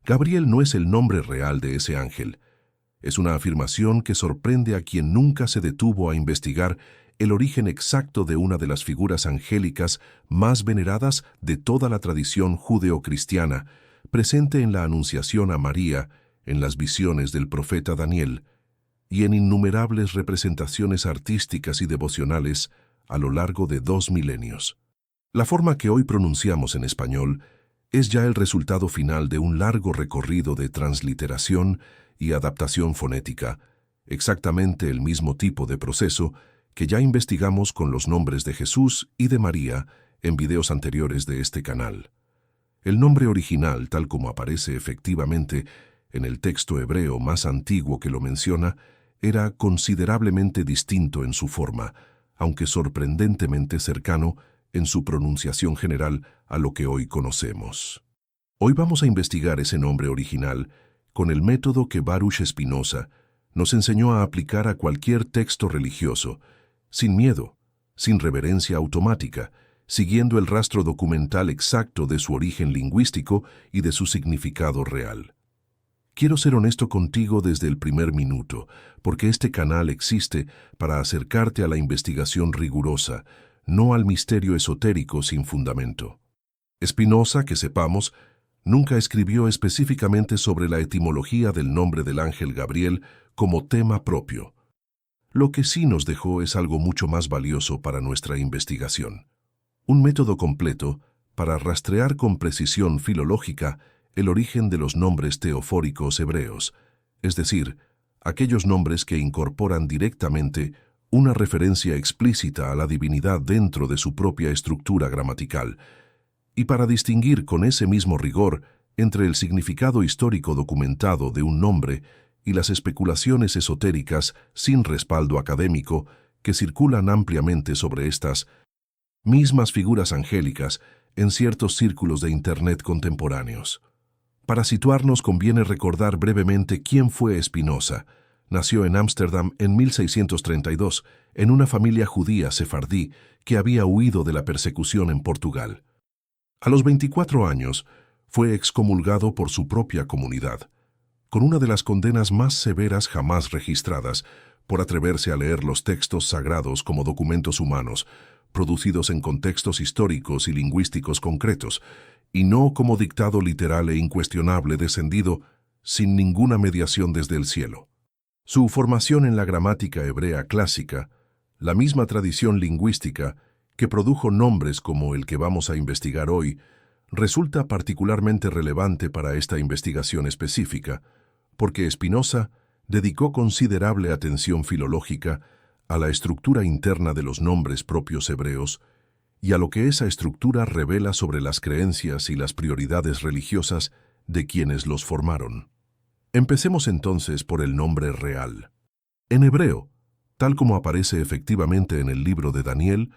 Gabriel no es el nombre real de ese ángel. Es una afirmación que sorprende a quien nunca se detuvo a investigar el origen exacto de una de las figuras angélicas más veneradas de toda la tradición judeocristiana, presente en la Anunciación a María, en las visiones del profeta Daniel, y en innumerables representaciones artísticas y devocionales a lo largo de 2 milenios. La forma que hoy pronunciamos en español es ya el resultado final de un largo recorrido de transliteración y adaptación fonética, exactamente el mismo tipo de proceso que ya investigamos con los nombres de Jesús y de María en videos anteriores de este canal. El nombre original, tal como aparece efectivamente en el texto hebreo más antiguo que lo menciona, era considerablemente distinto en su forma, aunque sorprendentemente cercano en su pronunciación general a lo que hoy conocemos. Hoy vamos a investigar ese nombre original con el método que Baruch Spinoza nos enseñó a aplicar a cualquier texto religioso, sin miedo, sin reverencia automática, siguiendo el rastro documental exacto de su origen lingüístico y de su significado real. Quiero ser honesto contigo desde el primer minuto, porque este canal existe para acercarte a la investigación rigurosa, no al misterio esotérico sin fundamento. Spinoza, que sepamos, nunca escribió específicamente sobre la etimología del nombre del ángel Gabriel como tema propio. Lo que sí nos dejó es algo mucho más valioso para nuestra investigación. Un método completo para rastrear con precisión filológica el origen de los nombres teofóricos hebreos, es decir, aquellos nombres que incorporan directamente una referencia explícita a la divinidad dentro de su propia estructura gramatical, y para distinguir con ese mismo rigor entre el significado histórico documentado de un nombre y las especulaciones esotéricas sin respaldo académico que circulan ampliamente sobre estas mismas figuras angélicas en ciertos círculos de Internet contemporáneos. Para situarnos conviene recordar brevemente quién fue Spinoza. Nació en Ámsterdam en 1632, en una familia judía sefardí que había huido de la persecución en Portugal. A los 24 años, fue excomulgado por su propia comunidad, con una de las condenas más severas jamás registradas, por atreverse a leer los textos sagrados como documentos humanos, producidos en contextos históricos y lingüísticos concretos, y no como dictado literal e incuestionable descendido sin ninguna mediación desde el cielo. Su formación en la gramática hebrea clásica, la misma tradición lingüística que produjo nombres como el que vamos a investigar hoy, resulta particularmente relevante para esta investigación específica, porque Spinoza dedicó considerable atención filológica a la estructura interna de los nombres propios hebreos y a lo que esa estructura revela sobre las creencias y las prioridades religiosas de quienes los formaron. Empecemos entonces por el nombre real. En hebreo, tal como aparece efectivamente en el libro de Daniel,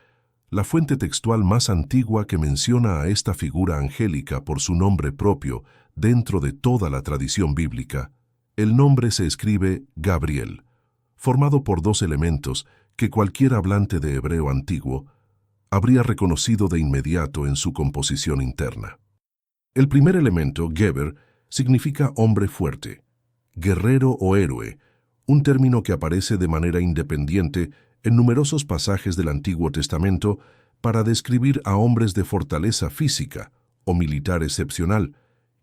la fuente textual más antigua que menciona a esta figura angélica por su nombre propio dentro de toda la tradición bíblica, el nombre se escribe Gabriel, formado por 2 elementos que cualquier hablante de hebreo antiguo habría reconocido de inmediato en su composición interna. El primer elemento, Geber, significa hombre fuerte, guerrero o héroe, un término que aparece de manera independiente en numerosos pasajes del Antiguo Testamento para describir a hombres de fortaleza física o militar excepcional,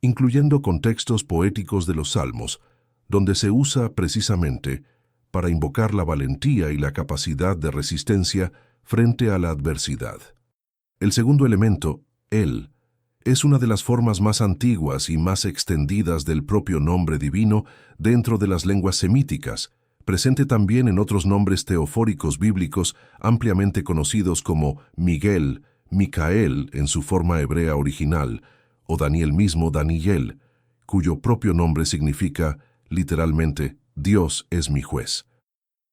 incluyendo contextos poéticos de los Salmos, donde se usa precisamente para invocar la valentía y la capacidad de resistencia frente a la adversidad. El segundo elemento, El, es una de las formas más antiguas y más extendidas del propio nombre divino dentro de las lenguas semíticas, presente también en otros nombres teofóricos bíblicos ampliamente conocidos como Miguel, Micael en su forma hebrea original, o Daniel mismo Daniel, cuyo propio nombre significa, literalmente, Dios es mi juez.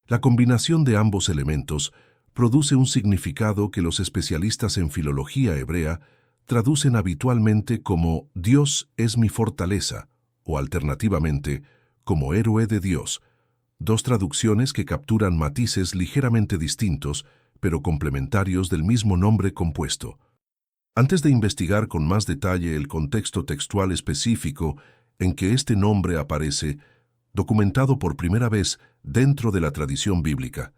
La combinación de ambos elementos produce un significado que los especialistas en filología hebrea traducen habitualmente como Dios es mi fortaleza, o alternativamente, como héroe de Dios, 2 traducciones que capturan matices ligeramente distintos, pero complementarios del mismo nombre compuesto. Antes de investigar con más detalle el contexto textual específico en que este nombre aparece documentado por primera vez dentro de la tradición bíblica,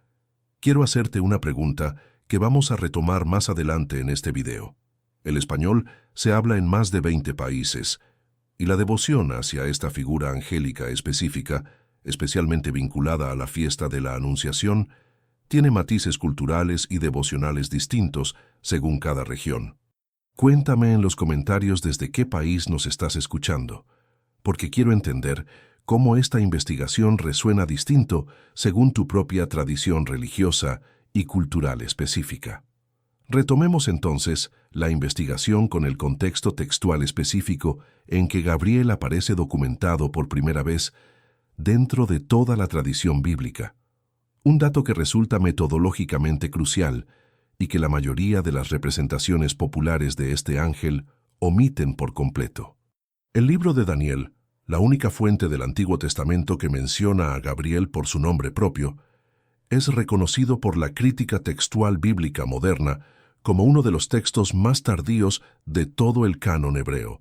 quiero hacerte una pregunta que vamos a retomar más adelante en este video. El español se habla en más de 20 países, y la devoción hacia esta figura angélica específica, especialmente vinculada a la fiesta de la Anunciación, tiene matices culturales y devocionales distintos según cada región. Cuéntame en los comentarios desde qué país nos estás escuchando, porque quiero entender cómo esta investigación resuena distinto según tu propia tradición religiosa y cultural específica. Retomemos entonces la investigación con el contexto textual específico en que Gabriel aparece documentado por primera vez dentro de toda la tradición bíblica. Un dato que resulta metodológicamente crucial y que la mayoría de las representaciones populares de este ángel omiten por completo. El libro de Daniel, la única fuente del Antiguo Testamento que menciona a Gabriel por su nombre propio, es reconocido por la crítica textual bíblica moderna como uno de los textos más tardíos de todo el canon hebreo,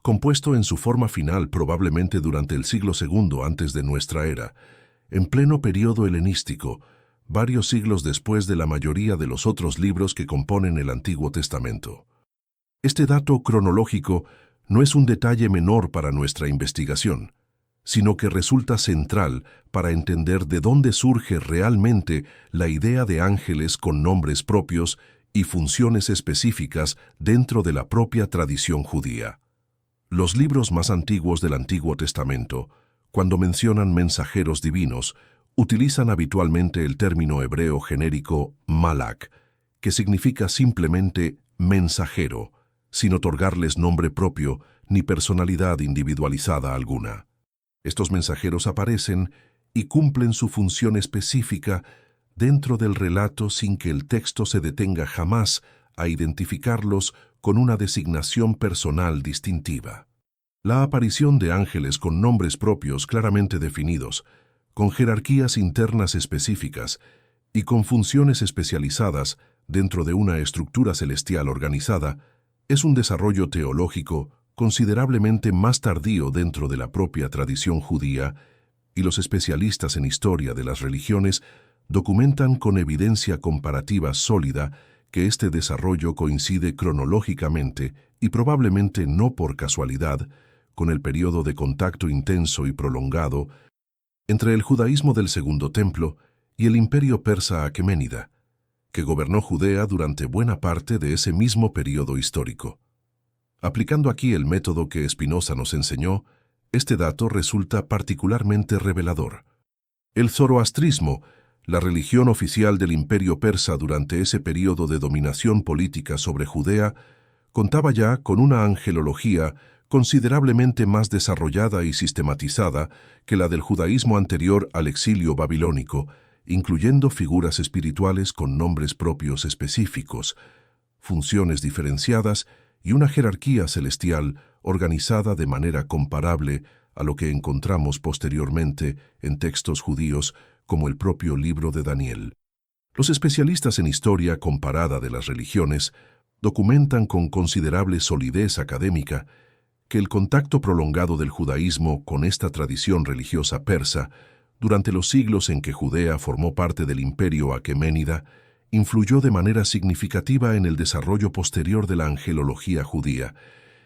compuesto en su forma final probablemente durante el siglo II antes de nuestra era, en pleno período helenístico, varios siglos después de la mayoría de los otros libros que componen el Antiguo Testamento. Este dato cronológico no es un detalle menor para nuestra investigación, sino que resulta central para entender de dónde surge realmente la idea de ángeles con nombres propios y funciones específicas dentro de la propia tradición judía. Los libros más antiguos del Antiguo Testamento, cuando mencionan mensajeros divinos, utilizan habitualmente el término hebreo genérico malak, que significa simplemente mensajero, sin otorgarles nombre propio ni personalidad individualizada alguna. Estos mensajeros aparecen y cumplen su función específica dentro del relato sin que el texto se detenga jamás a identificarlos con una designación personal distintiva. La aparición de ángeles con nombres propios claramente definidos, con jerarquías internas específicas y con funciones especializadas dentro de una estructura celestial organizada, es un desarrollo teológico considerablemente más tardío dentro de la propia tradición judía, y los especialistas en historia de las religiones documentan con evidencia comparativa sólida que este desarrollo coincide cronológicamente y probablemente no por casualidad con el periodo de contacto intenso y prolongado entre el judaísmo del Segundo Templo y el imperio persa aqueménida, que gobernó Judea durante buena parte de ese mismo periodo histórico. Aplicando aquí el método que Spinoza nos enseñó, este dato resulta particularmente revelador. El zoroastrismo, la religión oficial del imperio persa durante ese periodo de dominación política sobre Judea, contaba ya con una angelología considerablemente más desarrollada y sistematizada que la del judaísmo anterior al exilio babilónico, incluyendo figuras espirituales con nombres propios específicos, funciones diferenciadas y una jerarquía celestial organizada de manera comparable a lo que encontramos posteriormente en textos judíos como el propio libro de Daniel. Los especialistas en historia comparada de las religiones documentan con considerable solidez académica que el contacto prolongado del judaísmo con esta tradición religiosa persa durante los siglos en que Judea formó parte del imperio aqueménida influyó de manera significativa en el desarrollo posterior de la angelología judía,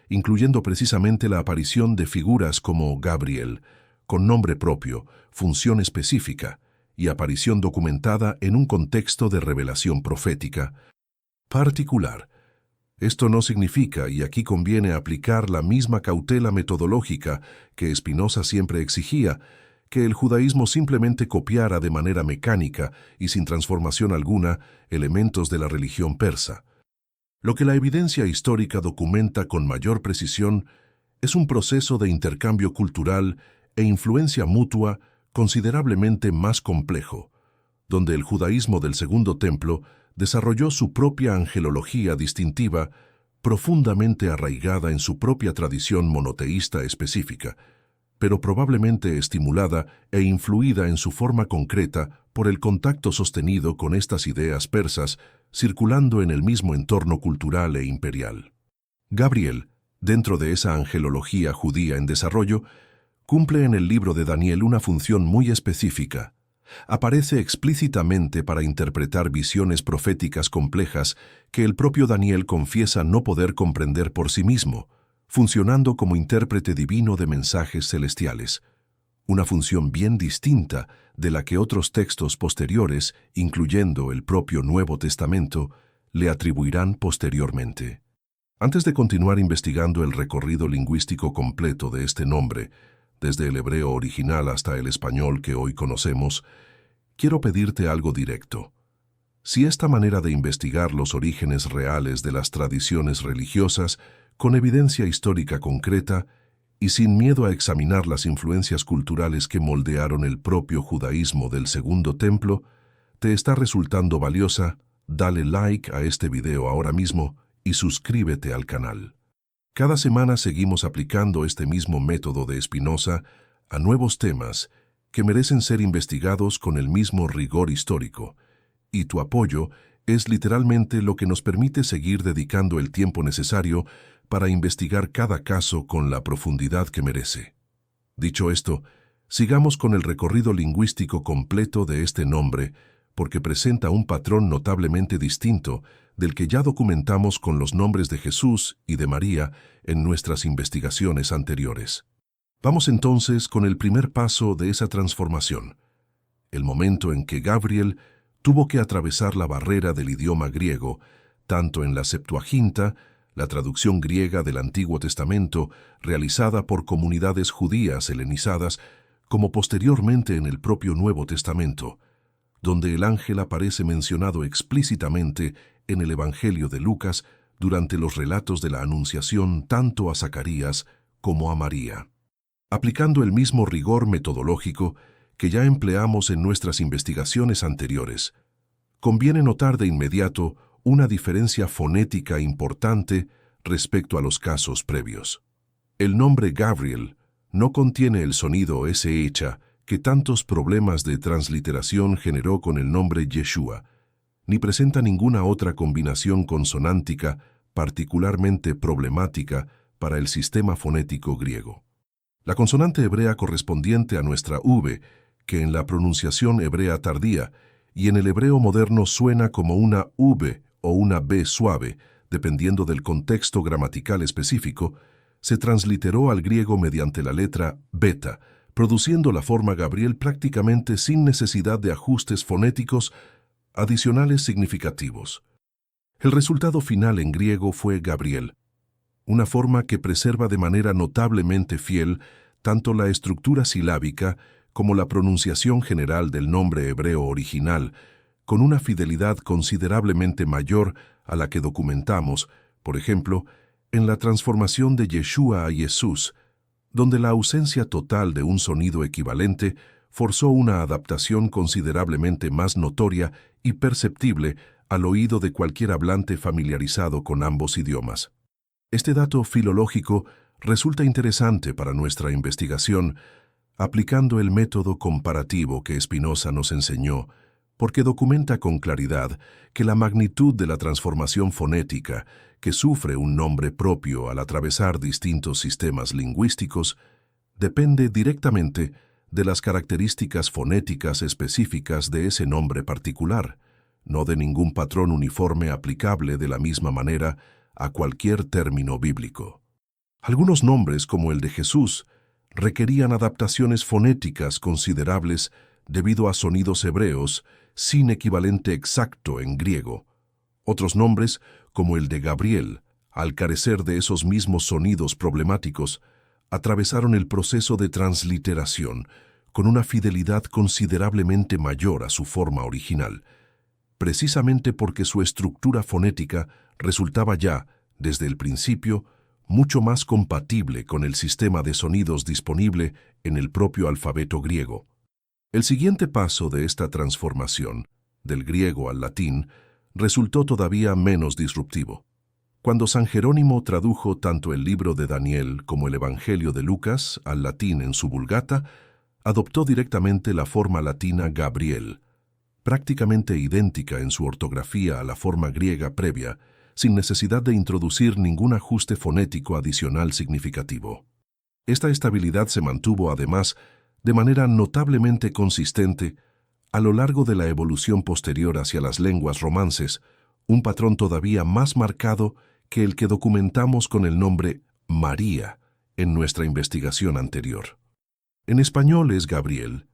incluyendo precisamente la aparición de figuras como Gabriel, con nombre propio, función específica y aparición documentada en un contexto de revelación profética particular. Esto no significa, y aquí conviene aplicar la misma cautela metodológica que Spinoza siempre exigía, que el judaísmo simplemente copiara de manera mecánica y sin transformación alguna elementos de la religión persa. Lo que la evidencia histórica documenta con mayor precisión es un proceso de intercambio cultural e influencia mutua considerablemente más complejo, donde el judaísmo del Segundo Templo desarrolló su propia angelología distintiva, profundamente arraigada en su propia tradición monoteísta específica, pero probablemente estimulada e influida en su forma concreta por el contacto sostenido con estas ideas persas circulando en el mismo entorno cultural e imperial. Gabriel, Dentro de esa angelología judía en desarrollo, cumple en el libro de Daniel una función muy específica. Aparece explícitamente para interpretar visiones proféticas complejas que el propio Daniel confiesa no poder comprender por sí mismo, funcionando como intérprete divino de mensajes celestiales. Una función bien distinta de la que otros textos posteriores, incluyendo el propio Nuevo Testamento, le atribuirán posteriormente. Antes de continuar investigando el recorrido lingüístico completo de este nombre, desde el hebreo original hasta el español que hoy conocemos, quiero pedirte algo directo. Si esta manera de investigar los orígenes reales de las tradiciones religiosas, con evidencia histórica concreta, y sin miedo a examinar las influencias culturales que moldearon el propio judaísmo del Segundo Templo, te está resultando valiosa, dale like a este video ahora mismo y suscríbete al canal. Cada semana seguimos aplicando este mismo método de Spinoza a nuevos temas que merecen ser investigados con el mismo rigor histórico, y tu apoyo es literalmente lo que nos permite seguir dedicando el tiempo necesario para investigar cada caso con la profundidad que merece. Dicho esto, sigamos con el recorrido lingüístico completo de este nombre, porque presenta un patrón notablemente distinto del que ya documentamos con los nombres de Jesús y de María en nuestras investigaciones anteriores. Vamos entonces con el primer paso de esa transformación, el momento en que Gabriel tuvo que atravesar la barrera del idioma griego, tanto en la Septuaginta, la traducción griega del Antiguo Testamento realizada por comunidades judías helenizadas, como posteriormente en el propio Nuevo Testamento, donde el ángel aparece mencionado explícitamente en el Evangelio de Lucas durante los relatos de la Anunciación tanto a Zacarías como a María. Aplicando el mismo rigor metodológico que ya empleamos en nuestras investigaciones anteriores, conviene notar de inmediato una diferencia fonética importante respecto a los casos previos. El nombre Gabriel no contiene el sonido sh que tantos problemas de transliteración generó con el nombre Yeshua, ni presenta ninguna otra combinación consonántica particularmente problemática para el sistema fonético griego. La consonante hebrea correspondiente a nuestra V, que en la pronunciación hebrea tardía y en el hebreo moderno suena como una V o una B suave, dependiendo del contexto gramatical específico, se transliteró al griego mediante la letra beta, produciendo la forma Gabriel prácticamente sin necesidad de ajustes fonéticos adicionales significativos. El resultado final en griego fue Gabriel, una forma que preserva de manera notablemente fiel tanto la estructura silábica como la pronunciación general del nombre hebreo original, con una fidelidad considerablemente mayor a la que documentamos, por ejemplo, en la transformación de Yeshua a Jesús, donde la ausencia total de un sonido equivalente forzó una adaptación considerablemente más notoria y perceptible al oído de cualquier hablante familiarizado con ambos idiomas. Este dato filológico resulta interesante para nuestra investigación, aplicando el método comparativo que Spinoza nos enseñó, porque documenta con claridad que la magnitud de la transformación fonética que sufre un nombre propio al atravesar distintos sistemas lingüísticos depende directamente de las características fonéticas específicas de ese nombre particular, no de ningún patrón uniforme aplicable de la misma manera a cualquier término bíblico. Algunos nombres, como el de Jesús, requerían adaptaciones fonéticas considerables debido a sonidos hebreos sin equivalente exacto en griego. Otros nombres, como el de Gabriel, al carecer de esos mismos sonidos problemáticos, atravesaron el proceso de transliteración con una fidelidad considerablemente mayor a su forma original, precisamente porque su estructura fonética resultaba ya, desde el principio, mucho más compatible con el sistema de sonidos disponible en el propio alfabeto griego. El siguiente paso de esta transformación, del griego al latín, resultó todavía menos disruptivo. Cuando San Jerónimo tradujo tanto el libro de Daniel como el Evangelio de Lucas al latín en su Vulgata, adoptó directamente la forma latina Gabriel, prácticamente idéntica en su ortografía a la forma griega previa, sin necesidad de introducir ningún ajuste fonético adicional significativo. Esta estabilidad se mantuvo, además, de manera notablemente consistente a lo largo de la evolución posterior hacia las lenguas romances, un patrón todavía más marcado que el que documentamos con el nombre María en nuestra investigación anterior. En español es Gabriel,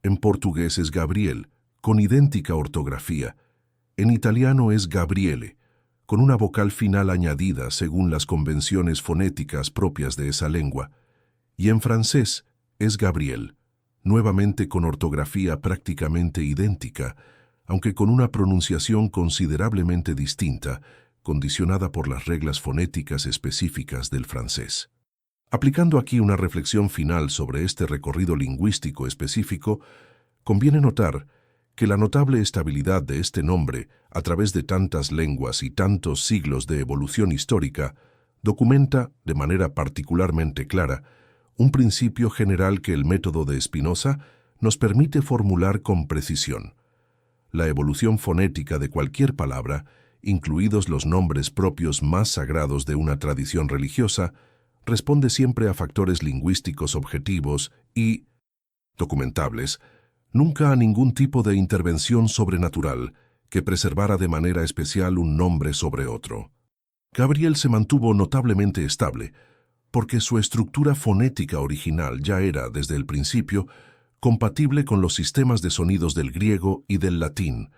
en portugués es Gabriel, con idéntica ortografía, en italiano es Gabriele, con una vocal final añadida según las convenciones fonéticas propias de esa lengua, y en francés es Gabriel, nuevamente con ortografía prácticamente idéntica, aunque con una pronunciación considerablemente distinta, condicionada por las reglas fonéticas específicas del francés. Aplicando aquí una reflexión final sobre este recorrido lingüístico específico, conviene notar que la notable estabilidad de este nombre a través de tantas lenguas y tantos siglos de evolución histórica documenta, de manera particularmente clara, un principio general que el método de Spinoza nos permite formular con precisión. La evolución fonética de cualquier palabra, incluidos los nombres propios más sagrados de una tradición religiosa, responde siempre a factores lingüísticos objetivos y documentables, nunca a ningún tipo de intervención sobrenatural que preservara de manera especial un nombre sobre otro. Gabriel se mantuvo notablemente estable, porque su estructura fonética original ya era, desde el principio, compatible con los sistemas de sonidos del griego y del latín,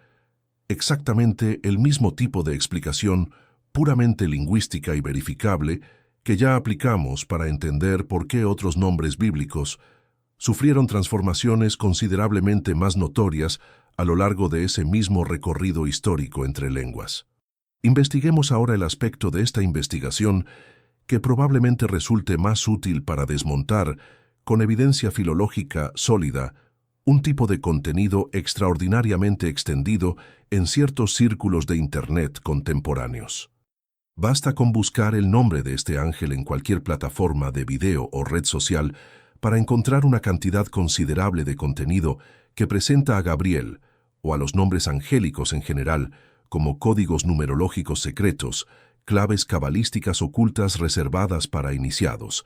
exactamente el mismo tipo de explicación puramente lingüística y verificable que ya aplicamos para entender por qué otros nombres bíblicos sufrieron transformaciones considerablemente más notorias a lo largo de ese mismo recorrido histórico entre lenguas. Investiguemos ahora el aspecto de esta investigación que probablemente resulte más útil para desmontar, con evidencia filológica sólida, un tipo de contenido extraordinariamente extendido en ciertos círculos de Internet contemporáneos. Basta con buscar el nombre de este ángel en cualquier plataforma de video o red social para encontrar una cantidad considerable de contenido que presenta a Gabriel, o a los nombres angélicos en general, como códigos numerológicos secretos, claves cabalísticas ocultas reservadas para iniciados,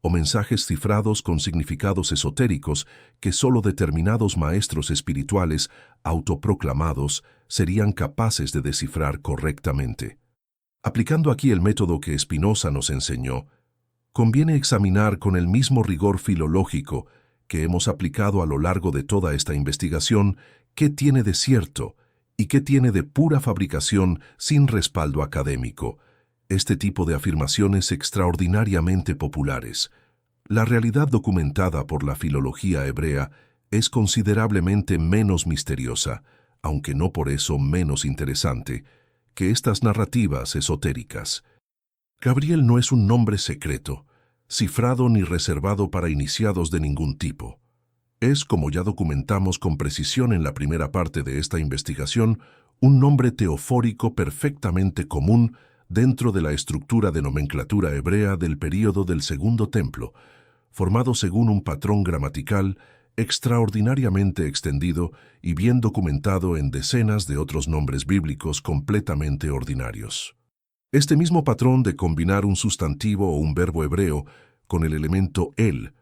o mensajes cifrados con significados esotéricos que solo determinados maestros espirituales autoproclamados serían capaces de descifrar correctamente. Aplicando aquí el método que Spinoza nos enseñó, conviene examinar con el mismo rigor filológico que hemos aplicado a lo largo de toda esta investigación qué tiene de cierto y qué tiene de pura fabricación sin respaldo académico, este tipo de afirmaciones extraordinariamente populares. La realidad documentada por la filología hebrea es considerablemente menos misteriosa, aunque no por eso menos interesante, que estas narrativas esotéricas. Gabriel no es un nombre secreto, cifrado ni reservado para iniciados de ningún tipo. Es, como ya documentamos con precisión en la primera parte de esta investigación, un nombre teofórico perfectamente común dentro de la estructura de nomenclatura hebrea del período del Segundo Templo, formado según un patrón gramatical extraordinariamente extendido y bien documentado en decenas de otros nombres bíblicos completamente ordinarios. Este mismo patrón de combinar un sustantivo o un verbo hebreo con el elemento el,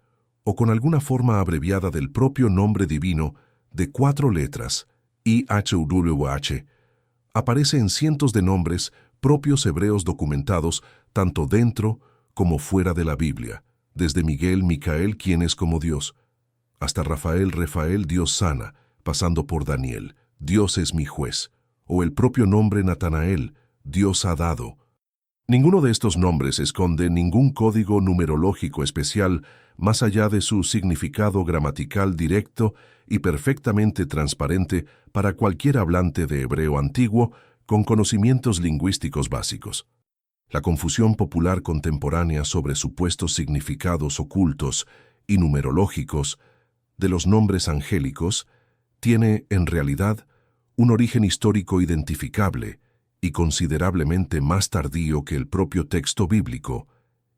o con alguna forma abreviada del propio nombre divino de 4 letras, IHWH, aparece en cientos de nombres propios hebreos documentados tanto dentro como fuera de la Biblia, desde Miguel, Micael, quien es como Dios, hasta Rafael, Refael, Dios sana, pasando por Daniel, Dios es mi juez, o el propio nombre Natanael, Dios ha dado. Ninguno de estos nombres esconde ningún código numerológico especial más allá de su significado gramatical directo y perfectamente transparente para cualquier hablante de hebreo antiguo con conocimientos lingüísticos básicos. La confusión popular contemporánea sobre supuestos significados ocultos y numerológicos de los nombres angélicos tiene, en realidad, un origen histórico identificable y considerablemente más tardío que el propio texto bíblico,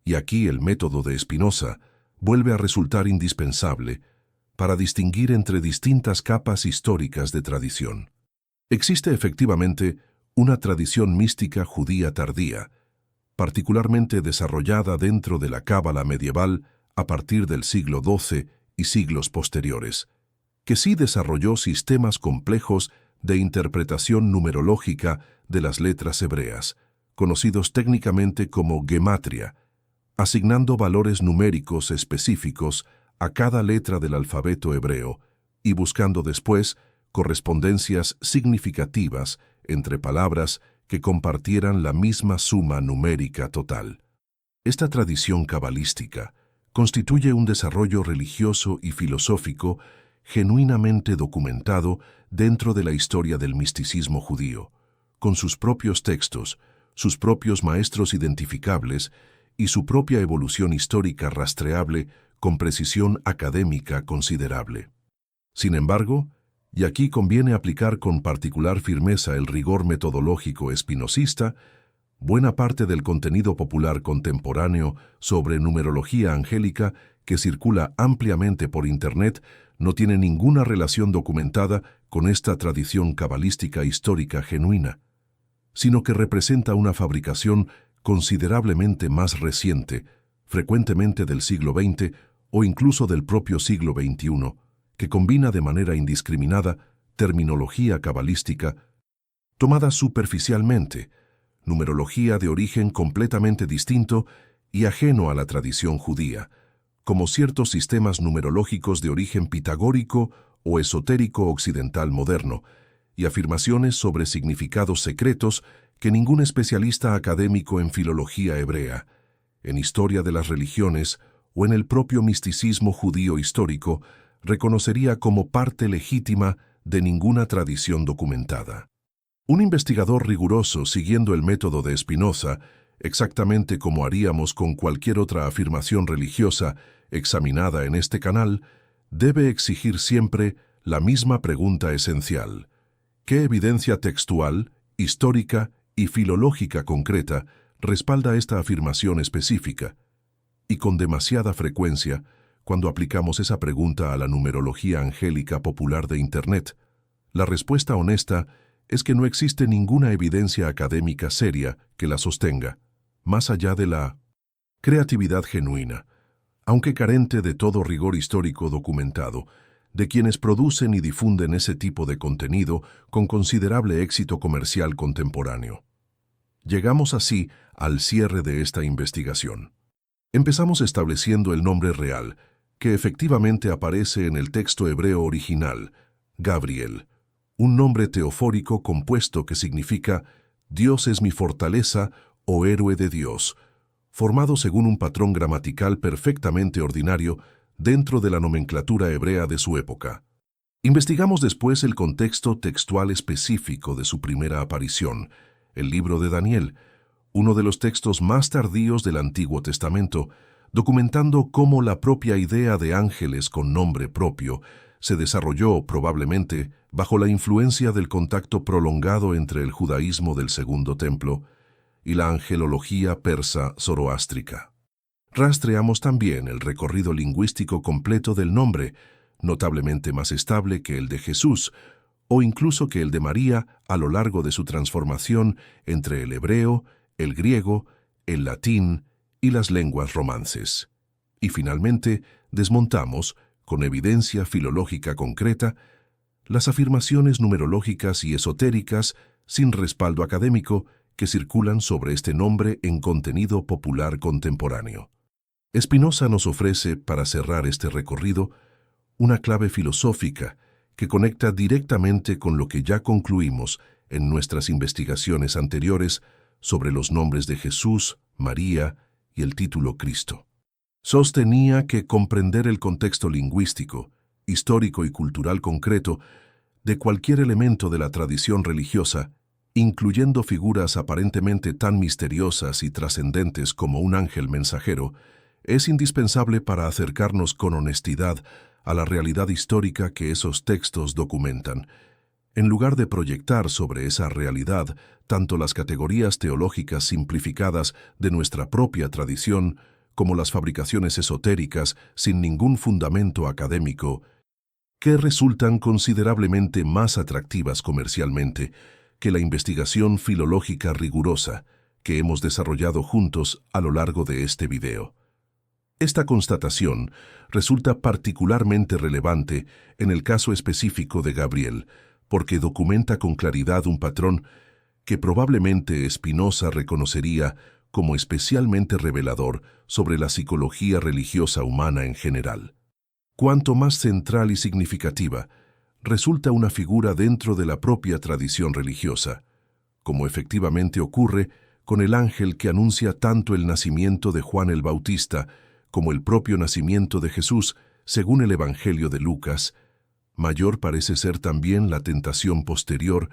y aquí el método de Spinoza vuelve a resultar indispensable para distinguir entre distintas capas históricas de tradición. Existe efectivamente una tradición mística judía tardía, particularmente desarrollada dentro de la cábala medieval a partir del siglo XII y siglos posteriores, que sí desarrolló sistemas complejos de interpretación numerológica de las letras hebreas, conocidos técnicamente como gematria, asignando valores numéricos específicos a cada letra del alfabeto hebreo y buscando después correspondencias significativas entre palabras que compartieran la misma suma numérica total. Esta tradición cabalística constituye un desarrollo religioso y filosófico genuinamente documentado dentro de la historia del misticismo judío, con sus propios textos, sus propios maestros identificables y su propia evolución histórica rastreable con precisión académica considerable. Sin embargo, y aquí conviene aplicar con particular firmeza el rigor metodológico espinosista, buena parte del contenido popular contemporáneo sobre numerología angélica que circula ampliamente por Internet no tiene ninguna relación documentada con esta tradición cabalística histórica genuina, sino que representa una fabricación considerablemente más reciente, frecuentemente del siglo XX o incluso del propio siglo XXI, que combina de manera indiscriminada terminología cabalística tomada superficialmente, numerología de origen completamente distinto y ajeno a la tradición judía, como ciertos sistemas numerológicos de origen pitagórico o esotérico occidental moderno, y afirmaciones sobre significados secretos que ningún especialista académico en filología hebrea, en historia de las religiones o en el propio misticismo judío histórico reconocería como parte legítima de ninguna tradición documentada. Un investigador riguroso siguiendo el método de Spinoza, exactamente como haríamos con cualquier otra afirmación religiosa examinada en este canal, debe exigir siempre la misma pregunta esencial: ¿qué evidencia textual, histórica y filológica concreta respalda esta afirmación específica? Y con demasiada frecuencia, cuando aplicamos esa pregunta a la numerología angélica popular de Internet, la respuesta honesta es que no existe ninguna evidencia académica seria que la sostenga, más allá de la creatividad genuina, aunque carente de todo rigor histórico documentado, de quienes producen y difunden ese tipo de contenido con considerable éxito comercial contemporáneo. Llegamos así al cierre de esta investigación. Empezamos estableciendo el nombre real, que efectivamente aparece en el texto hebreo original, Gabriel, un nombre teofórico compuesto que significa Dios es mi fortaleza o héroe de Dios, formado según un patrón gramatical perfectamente ordinario dentro de la nomenclatura hebrea de su época. Investigamos después el contexto textual específico de su primera aparición, el libro de Daniel, uno de los textos más tardíos del Antiguo Testamento, documentando cómo la propia idea de ángeles con nombre propio se desarrolló probablemente bajo la influencia del contacto prolongado entre el judaísmo del Segundo Templo y la angelología persa zoroástrica. Rastreamos también el recorrido lingüístico completo del nombre, notablemente más estable que el de Jesús, o incluso que el de María a lo largo de su transformación entre el hebreo, el griego, el latín y las lenguas romances. Y finalmente, desmontamos, con evidencia filológica concreta, las afirmaciones numerológicas y esotéricas sin respaldo académico que circulan sobre este nombre en contenido popular contemporáneo. Spinoza nos ofrece, para cerrar este recorrido, una clave filosófica que conecta directamente con lo que ya concluimos en nuestras investigaciones anteriores sobre los nombres de Jesús, María y el título Cristo. Sostenía que comprender el contexto lingüístico, histórico y cultural concreto de cualquier elemento de la tradición religiosa, incluyendo figuras aparentemente tan misteriosas y trascendentes como un ángel mensajero, es indispensable para acercarnos con honestidad a la realidad histórica que esos textos documentan, en lugar de proyectar sobre esa realidad tanto las categorías teológicas simplificadas de nuestra propia tradición como las fabricaciones esotéricas sin ningún fundamento académico, que resultan considerablemente más atractivas comercialmente que la investigación filológica rigurosa que hemos desarrollado juntos a lo largo de este video. Esta constatación resulta particularmente relevante en el caso específico de Gabriel, porque documenta con claridad un patrón que probablemente Spinoza reconocería como especialmente revelador sobre la psicología religiosa humana en general. Cuanto más central y significativa, resulta una figura dentro de la propia tradición religiosa, como efectivamente ocurre con el ángel que anuncia tanto el nacimiento de Juan el Bautista como el propio nacimiento de Jesús, según el Evangelio de Lucas. Mayor parece ser también la tentación posterior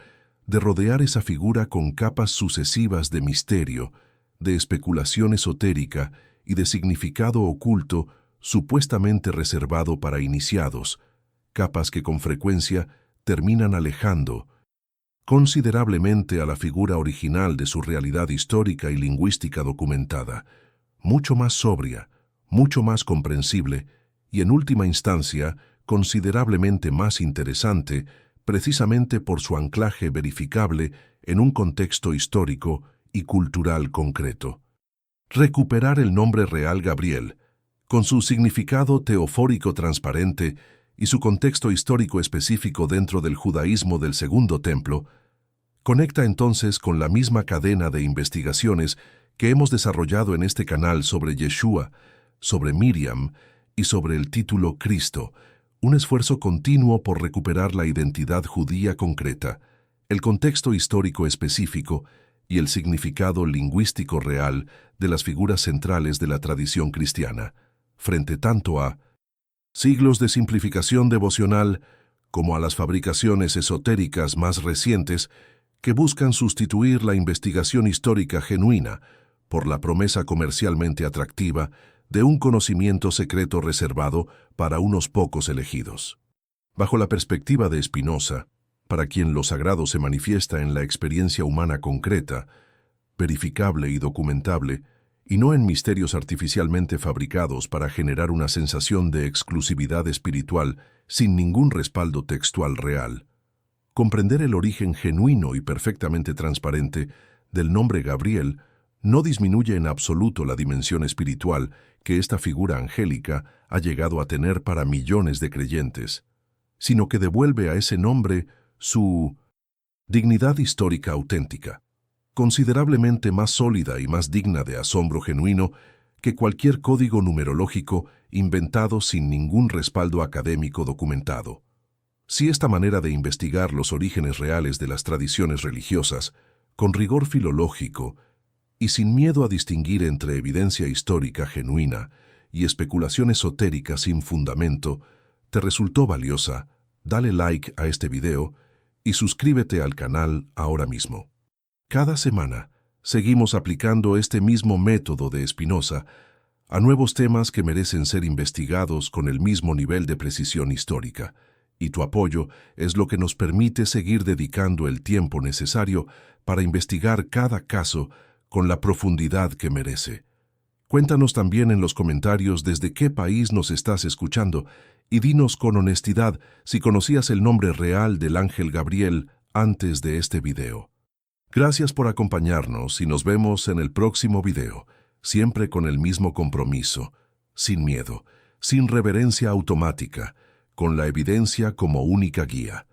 de rodear esa figura con capas sucesivas de misterio, de especulación esotérica y de significado oculto supuestamente reservado para iniciados, capas que con frecuencia terminan alejando considerablemente a la figura original de su realidad histórica y lingüística documentada, mucho más sobria, mucho más comprensible y, en última instancia, considerablemente más interesante, precisamente por su anclaje verificable en un contexto histórico y cultural concreto. Recuperar el nombre real Gabriel, con su significado teofórico transparente y su contexto histórico específico dentro del judaísmo del Segundo Templo, conecta entonces con la misma cadena de investigaciones que hemos desarrollado en este canal sobre Yeshua, sobre Miriam y sobre el título Cristo, un esfuerzo continuo por recuperar la identidad judía concreta, el contexto histórico específico y el significado lingüístico real de las figuras centrales de la tradición cristiana, frente tanto a siglos de simplificación devocional como a las fabricaciones esotéricas más recientes que buscan sustituir la investigación histórica genuina por la promesa comercialmente atractiva de un conocimiento secreto reservado para unos pocos elegidos. Bajo la perspectiva de Spinoza, para quien lo sagrado se manifiesta en la experiencia humana concreta, verificable y documentable, y no en misterios artificialmente fabricados para generar una sensación de exclusividad espiritual sin ningún respaldo textual real, comprender el origen genuino y perfectamente transparente del nombre Gabriel no disminuye en absoluto la dimensión espiritual que esta figura angélica ha llegado a tener para millones de creyentes, sino que devuelve a ese nombre su dignidad histórica auténtica, considerablemente más sólida y más digna de asombro genuino que cualquier código numerológico inventado sin ningún respaldo académico documentado. Si esta manera de investigar los orígenes reales de las tradiciones religiosas, con rigor filológico y sin miedo a distinguir entre evidencia histórica genuina y especulación esotérica sin fundamento, te resultó valiosa, dale like a este video y suscríbete al canal ahora mismo. Cada semana seguimos aplicando este mismo método de Spinoza a nuevos temas que merecen ser investigados con el mismo nivel de precisión histórica, y tu apoyo es lo que nos permite seguir dedicando el tiempo necesario para investigar cada caso con la profundidad que merece. Cuéntanos también en los comentarios desde qué país nos estás escuchando y dinos con honestidad si conocías el nombre real del ángel Gabriel antes de este video. Gracias por acompañarnos y nos vemos en el próximo video, siempre con el mismo compromiso, sin miedo, sin reverencia automática, con la evidencia como única guía.